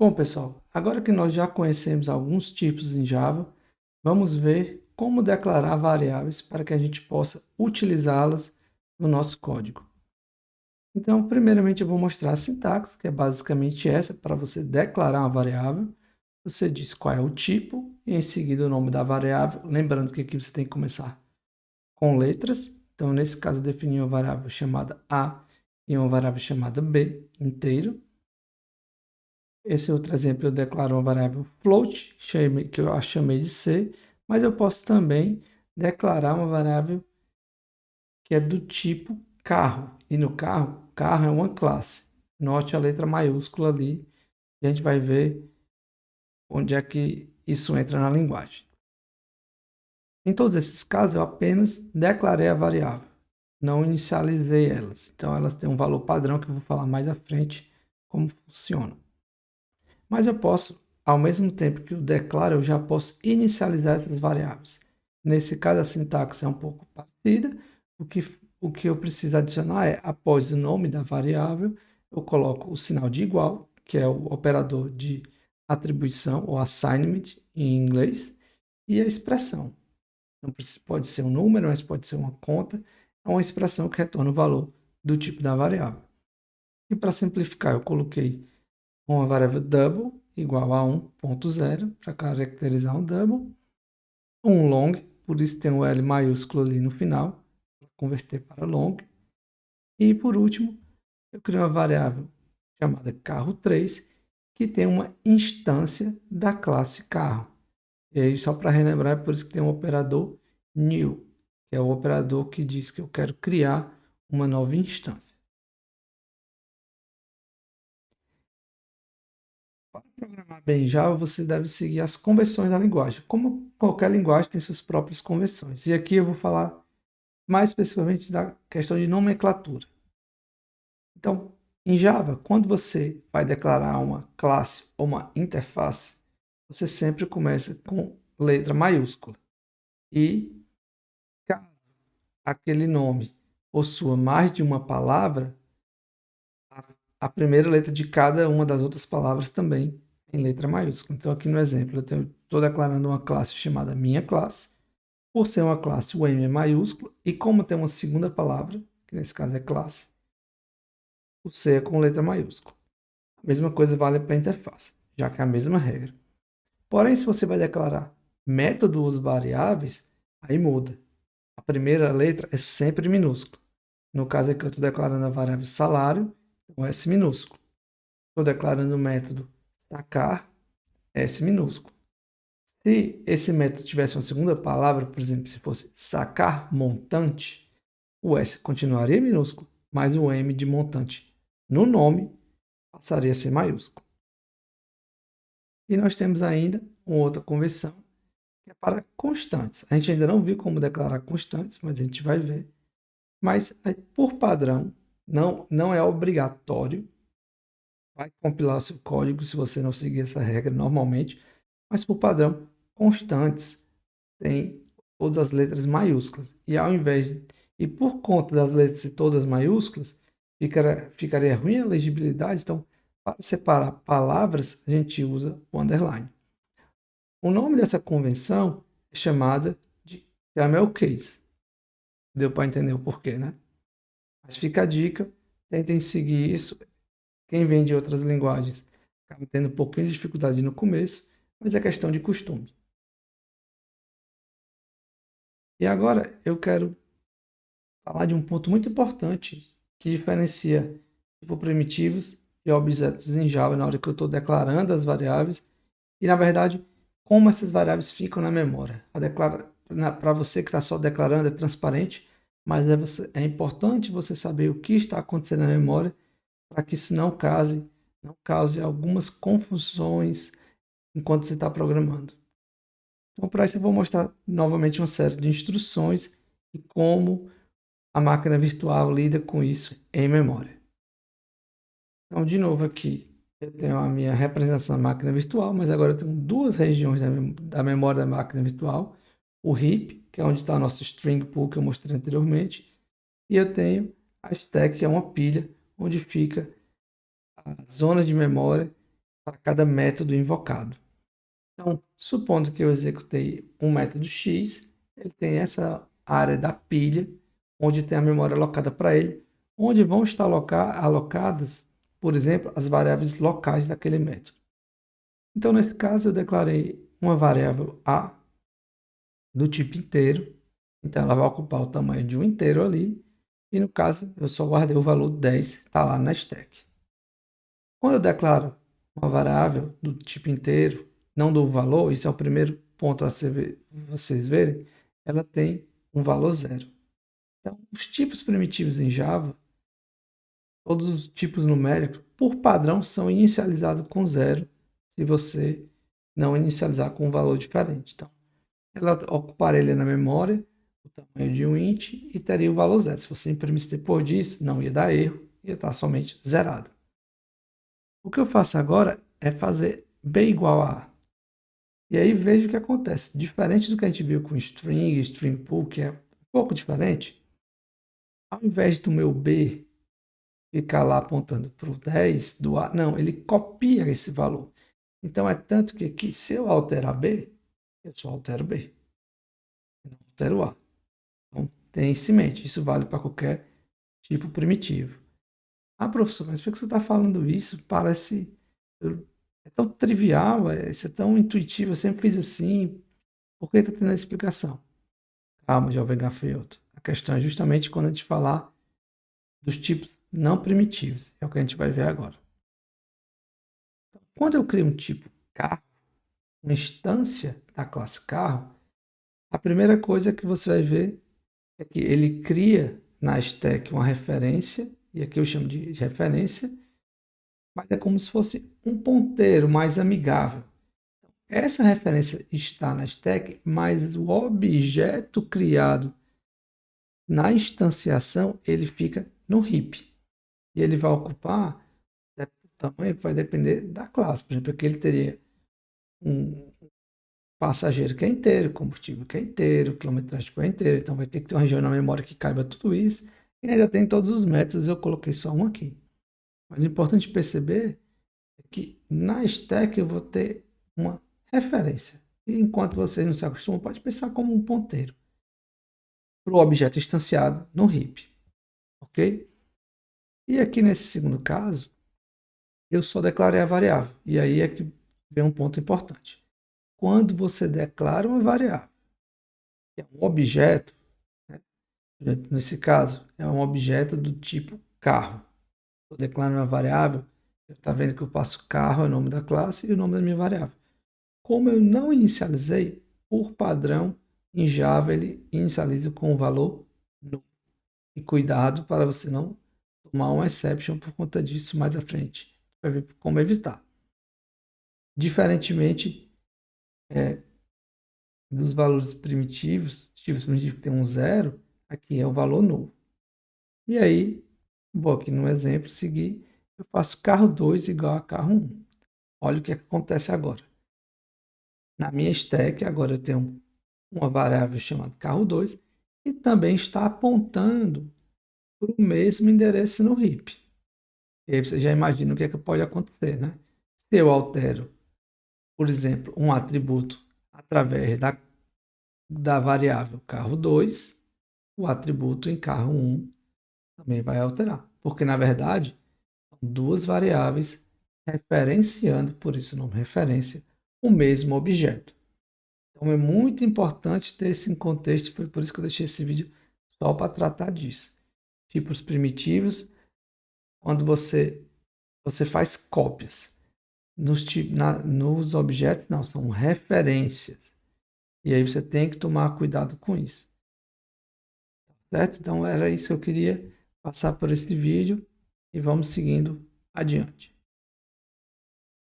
Bom, pessoal, agora que nós já conhecemos alguns tipos em Java, vamos ver como declarar variáveis para que a gente possa utilizá-las no nosso código. Então, primeiramente eu vou mostrar a sintaxe, que é basicamente essa, para você declarar uma variável. Você diz qual é o tipo e em seguida o nome da variável, lembrando que aqui você tem que começar com letras. Então, nesse caso, eu defini uma variável chamada A e uma variável chamada B inteiro. Esse outro exemplo eu declaro uma variável float, que eu chamei de C, mas eu posso também declarar uma variável que é do tipo carro. E no carro, carro é uma classe. Note a letra maiúscula ali, e a gente vai ver onde é que isso entra na linguagem. Em todos esses casos, eu apenas declarei a variável, não inicializei elas. Então, elas têm um valor padrão que eu vou falar mais à frente como funciona. Mas eu posso, ao mesmo tempo que eu declaro, eu já posso inicializar essas variáveis. Nesse caso, a sintaxe é um pouco parecida. O que eu preciso adicionar é, após o nome da variável, eu coloco o sinal de igual, que é o operador de atribuição, ou assignment em inglês, e a expressão. Então, pode ser um número, mas pode ser uma conta. É uma expressão que retorna o valor do tipo da variável. E para simplificar, eu coloquei uma variável double igual a 1.0 para caracterizar um double, um long, por isso tem um L maiúsculo ali no final, para converter para long, e por último, eu criei uma variável chamada carro3, que tem uma instância da classe carro. E aí, só para relembrar, é por isso que tem um operador new, que é o operador que diz que eu quero criar uma nova instância. Para programar bem Java, você deve seguir as convenções da linguagem. Como qualquer linguagem tem suas próprias convenções. E aqui eu vou falar mais especificamente da questão de nomenclatura. Então, em Java, quando você vai declarar uma classe ou uma interface, você sempre começa com letra maiúscula. E caso aquele nome possua mais de uma palavra, a primeira letra de cada uma das outras palavras também em letra maiúscula. Então, aqui no exemplo, eu estou declarando uma classe chamada minha classe. Por ser uma classe, o M é maiúsculo. E como tem uma segunda palavra, que nesse caso é classe, o C é com letra maiúscula. A mesma coisa vale para a interface, já que é a mesma regra. Porém, se você vai declarar métodos variáveis, aí muda. A primeira letra é sempre minúscula. No caso aqui, eu estou declarando a variável salário, então S minúsculo. Estou declarando o método sacar, S minúsculo. Se esse método tivesse uma segunda palavra, por exemplo, se fosse sacar montante, o S continuaria minúsculo, mas o M de montante no nome passaria a ser maiúsculo. E nós temos ainda uma outra convenção, que é para constantes. A gente ainda não viu como declarar constantes, mas a gente vai ver. Mas, por padrão, não é obrigatório. Vai compilar o seu código se você não seguir essa regra normalmente. Mas, por padrão, constantes tem todas as letras maiúsculas. E ao invés e por conta das letras ser todas maiúsculas, ficaria ruim a legibilidade. Então, para separar palavras, a gente usa o underline. O nome dessa convenção é chamada de camel case. Deu para entender o porquê, né? Mas fica a dica, tentem seguir isso. Quem vem de outras linguagens acaba tendo um pouquinho de dificuldade no começo, mas é questão de costume. E agora eu quero falar de um ponto muito importante que diferencia tipo primitivos e objetos em Java na hora que eu estou declarando as variáveis e, na verdade, como essas variáveis ficam na memória. Para você que está só declarando é transparente, mas é importante você saber o que está acontecendo na memória para que isso não cause algumas confusões enquanto você está programando. Então, para isso, eu vou mostrar novamente uma série de instruções e como a máquina virtual lida com isso em memória. Então, de novo aqui, eu tenho a minha representação da máquina virtual, mas agora eu tenho duas regiões da memória da máquina virtual. O heap, que é onde está a nossa string pool que eu mostrei anteriormente, e eu tenho a stack, que é uma pilha, onde fica a zona de memória para cada método invocado. Então, supondo que eu executei um método X, ele tem essa área da pilha, onde tem a memória alocada para ele, onde vão estar alocadas, por exemplo, as variáveis locais daquele método. Então, nesse caso, eu declarei uma variável A do tipo inteiro, então ela vai ocupar o tamanho de um inteiro ali, e no caso, eu só guardei o valor 10, está lá na stack. Quando eu declaro uma variável do tipo inteiro, não dou valor, isso é o primeiro ponto a vocês verem, ela tem um valor zero. Então, os tipos primitivos em Java, todos os tipos numéricos, por padrão, são inicializados com zero, se você não inicializar com um valor diferente. Então, ela ocuparia ele na memória, o tamanho de um int, e teria o valor zero. Se você imprimisse depois disso, não ia dar erro, ia estar somente zerado. O que eu faço agora é fazer b igual a A. E aí veja o que acontece. Diferente do que a gente viu com string, string pool, que é um pouco diferente, ao invés do meu b ficar lá apontando para o 10 do A, não, ele copia esse valor. Então é tanto que aqui, se eu alterar b, eu só altero b, eu não altero A. Então tenha isso em mente, isso vale para qualquer tipo primitivo. Ah, professor, mas por que você está falando isso? Parece. É tão trivial, isso é tão intuitivo, eu sempre fiz assim. Por que está tendo a explicação? Calma, jovem gafanhoto. A questão é justamente quando a gente falar dos tipos não primitivos. É o que a gente vai ver agora. Então, quando eu crio um tipo carro, uma instância da classe carro, a primeira coisa que você vai ver é que ele cria na stack uma referência, e aqui eu chamo de referência, mas é como se fosse um ponteiro mais amigável. Essa referência está na stack, mas o objeto criado na instanciação ele fica no heap. E ele vai ocupar o tamanho que vai depender da classe. Por exemplo, aqui ele teria um passageiro que é inteiro, combustível que é inteiro, quilometragem que é inteiro. Então vai ter que ter uma região na memória que caiba tudo isso. E ainda tem todos os métodos, eu coloquei só um aqui. Mas é importante perceber que na stack eu vou ter uma referência. E enquanto vocês não se acostumam, pode pensar como um ponteiro para o objeto instanciado no heap. Ok? E aqui nesse segundo caso, eu só declarei a variável. E aí é que vem um ponto importante. Quando você declara uma variável, que é um objeto, né? Nesse caso, é um objeto do tipo carro. Estou declarando uma variável, está vendo que eu passo carro, é o nome da classe, e o nome da minha variável. Como eu não inicializei, por padrão, em Java ele inicializa com o valor null. E cuidado para você não tomar uma exception por conta disso mais à frente. Vai ver como evitar. Diferentemente dos valores primitivos, tipos primitivos que tem um zero, aqui é o valor null. E aí, vou aqui no exemplo seguir, eu faço carro 2 igual a carro 1. Olha o que acontece agora. Na minha stack, agora eu tenho uma variável chamada carro 2 e também está apontando para o mesmo endereço no heap. E aí você já imagina o que é que pode acontecer, né? Se eu altero, por exemplo, um atributo através da variável carro 2, o atributo em carro 1 também vai alterar. Porque, na verdade, são duas variáveis referenciando, por isso o nome referência, o mesmo objeto. Então é muito importante ter esse contexto, por isso que eu deixei esse vídeo só para tratar disso. Tipos primitivos, quando você faz cópias. Nos objetos, não, são referências. E aí você tem que tomar cuidado com isso. Certo? Então era isso que eu queria passar por esse vídeo e vamos seguindo adiante.